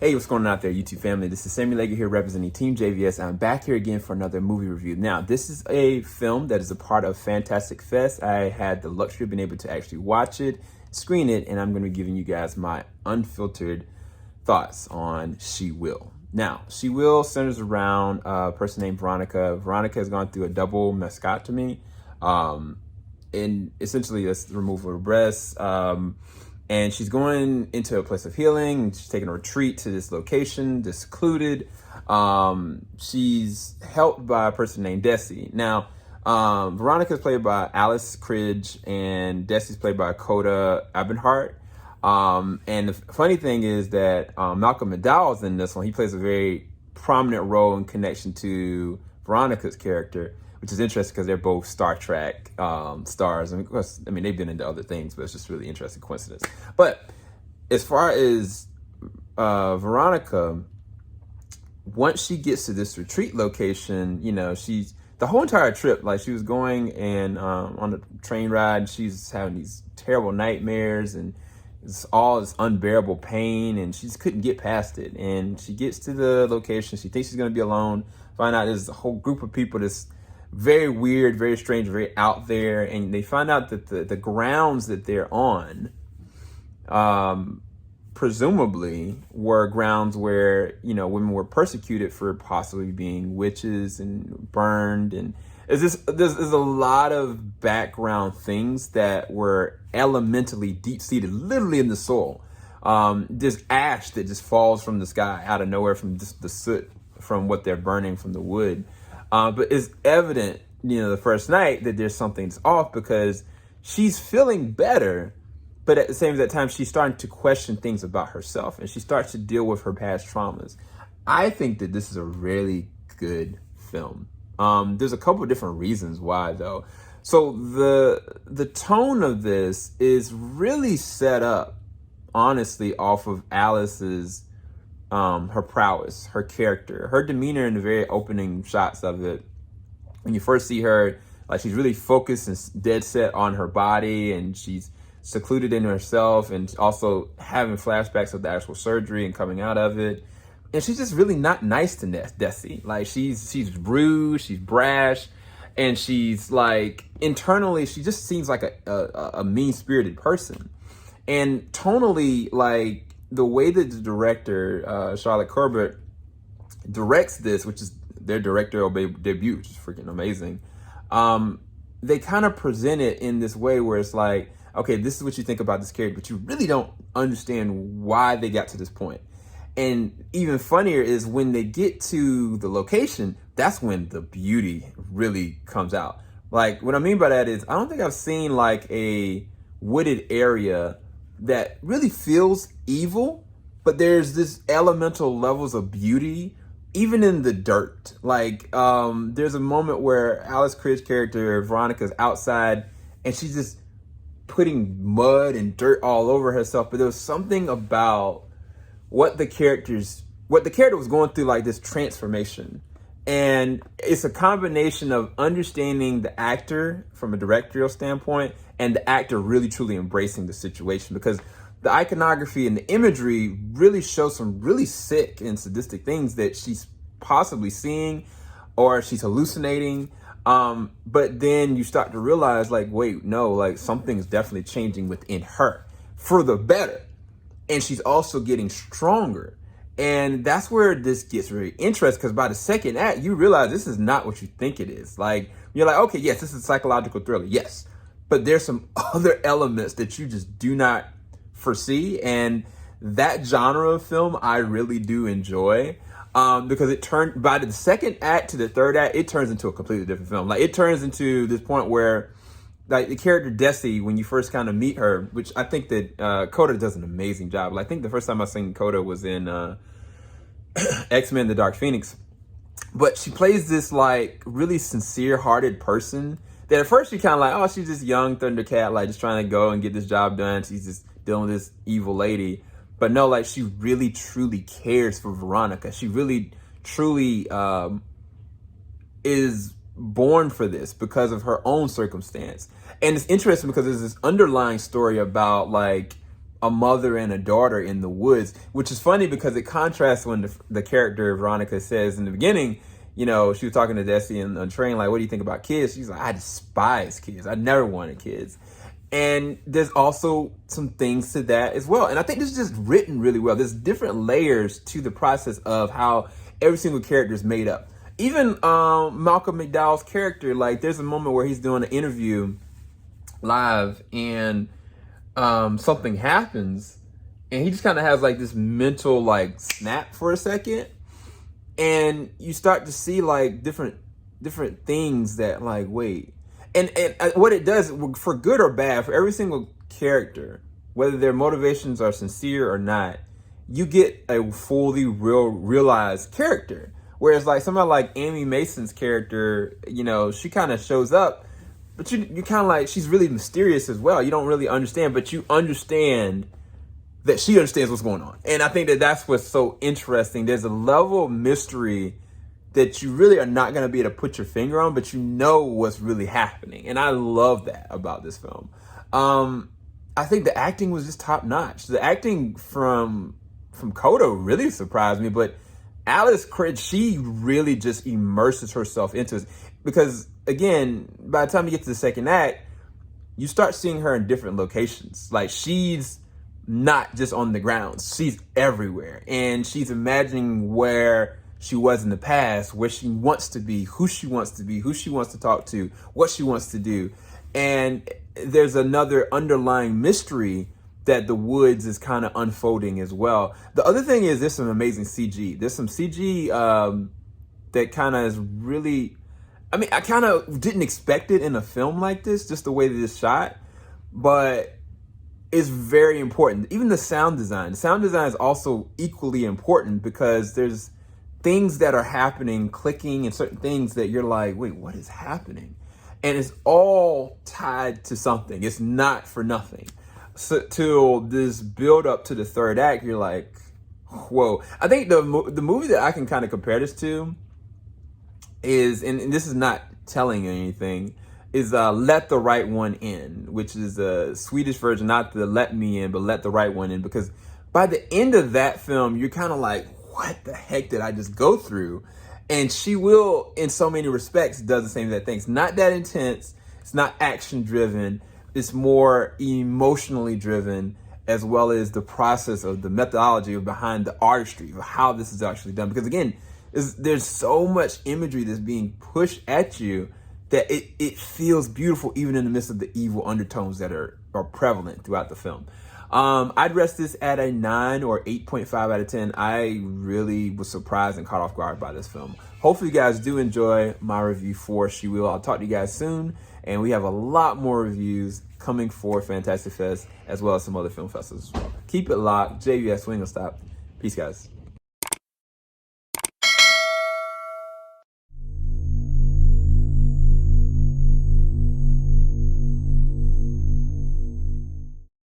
Hey, what's going on out there, YouTube family? This is Sammy Leggett here representing Team JVS. I'm back here again for another movie review. Now, this is a film that is a part of Fantastic Fest. I had the luxury of being able to actually watch it, screen it, and I'm going to be giving you guys my unfiltered thoughts on She Will. Now, She Will centers around a person named Veronica. Veronica has gone through a double mastectomy, and essentially that's the removal of her breasts. And she's going into a place of healing. She's taking a retreat to this location, this secluded. She's helped by a person named Desi. Now, Veronica is played by Alice Krige, and Desi is played by Kota Eberhardt. And the funny thing is that Malcolm McDowell is in this one. He plays a very prominent role in connection to Veronica's character, which is interesting because they're both Star Trek stars. And of course, I mean, they've been into other things, but it's just really interesting coincidence. But as far as Veronica, once she gets to this retreat location, you know, she's the whole entire trip, like she was going and on a train ride, she's having these terrible nightmares and it's all this unbearable pain, and she just couldn't get past it. And she gets to the location, she thinks she's going to be alone, find out there's a whole group of people that's very weird, very strange, very out there, and they find out that the grounds that they're on presumably were grounds where, you know, women were persecuted for possibly being witches and burned, and there's a lot of background things that were elementally deep-seated, literally in the soul. There's ash that just falls from the sky out of nowhere from just the soot from what they're burning from the wood. But it's evident, you know, the first night that there's something's off because she's feeling better, but at the same time, she's starting to question things about herself and she starts to deal with her past traumas. I think that this is a really good film. There's a couple of different reasons why, though. So the tone of this is really set up, honestly, off of Alice's her prowess, her character, her demeanor in the very opening shots of it. When you first see her, like she's really focused and dead set on her body, and she's secluded in herself, and also having flashbacks of the actual surgery and coming out of it. And she's just really not nice to Desi. Like she's rude, she's brash, and she's like internally she just seems like a mean-spirited person. And tonally, like the way that the director, Charlotte Colbert, directs this, which is their directorial debut, which is freaking amazing, they kind of present it in this way where it's like, okay, this is what you think about this character, but you really don't understand why they got to this point. And even funnier is when they get to the location, that's when the beauty really comes out. Like, what I mean by that is, I don't think I've seen like a wooded area that really feels evil, but there's this elemental levels of beauty, even in the dirt. Like, there's a moment where Alice Krig's character, Veronica's outside, and she's just putting mud and dirt all over herself, but there was something about what the character was going through, like this transformation. And it's a combination of understanding the actor from a directorial standpoint and the actor really truly embracing the situation, because the iconography and the imagery really shows some really sick and sadistic things that she's possibly seeing or she's hallucinating. But then you start to realize, like, wait, no, like something's definitely changing within her for the better. And she's also getting stronger. And that's where this gets really interesting, because by the second act, you realize this is not what you think it is. Like, you're like, okay, yes, this is a psychological thriller. Yes. But there's some other elements that you just do not foresee. And that genre of film, I really do enjoy. Because by the second act to the third act, it turns into a completely different film. Like, it turns into this point where, like, the character Desi, when you first kind of meet her, which I think that Kota does an amazing job. Like, I think the first time I seen Kota was in X-Men: The Dark Phoenix. But she plays this, like, really sincere-hearted person that at first you're kind of like, oh, she's this young Thundercat, like, just trying to go and get this job done. She's just dealing with this evil lady. But no, like, she really, truly cares for Veronica. She really, truly is born for this because of her own circumstance. And it's interesting because there's this underlying story about, like, a mother and a daughter in the woods, which is funny because it contrasts when the character Veronica says in the beginning, you know, she was talking to Desi on the train, like, what do you think about kids? She's like, I despise kids. I never wanted kids. And there's also some things to that as well. And I think this is just written really well. There's different layers to the process of how every single character is made up. Even Malcolm McDowell's character, like there's a moment where he's doing an interview live and something happens and he just kind of has like this mental like snap for a second. And you start to see like different things that like, wait. And what it does, for good or bad, for every single character, whether their motivations are sincere or not, you get a fully realized character. Whereas like somebody like Amy Mason's character, you know, she kind of shows up, but you kind of like, she's really mysterious as well. You don't really understand, but you understand that she understands what's going on. And I think that that's what's so interesting. There's a level of mystery that you really are not going to be able to put your finger on, but you know what's really happening. And I love that about this film. I think the acting was just top notch. The acting from Kota really surprised me, but Alice Krige, she really just immerses herself into it. Because again, by the time you get to the second act, you start seeing her in different locations. Like she's not just on the ground, she's everywhere. And she's imagining where she was in the past, where she wants to be, who she wants to be, who she wants to talk to, what she wants to do. And there's another underlying mystery that the woods is kind of unfolding as well. The other thing is there's some amazing CG. There's some CG that kind of is really, I mean, I kind of didn't expect it in a film like this, just the way that it's shot, but it's very important. Even the sound design. The sound design is also equally important because there's things that are happening, clicking, and certain things that you're like, wait, what is happening? And it's all tied to something. It's not for nothing. So till this build up to the third act, you're like, whoa. I think the movie that I can kind of compare this to is, and this is not telling you anything, is Let the Right One In, which is a Swedish version, not the Let Me In, but Let the Right One In. Because by the end of that film, you're kind of like, what the heck did I just go through? And she will, in so many respects, does the same exact things. Not that intense. It's not action driven. It's more emotionally driven, as well as the process of the methodology behind the artistry of how this is actually done. Because again, there's so much imagery that's being pushed at you that it feels beautiful even in the midst of the evil undertones that are prevalent throughout the film. I'd rest this at a 9 or 8.5 out of 10. I really was surprised and caught off guard by this film. Hopefully you guys do enjoy my review for She Will. I'll talk to you guys soon. And we have a lot more reviews coming for Fantastic Fest, as well as some other film festivals as well. Keep it locked. JVS Swing will stop. Peace, guys.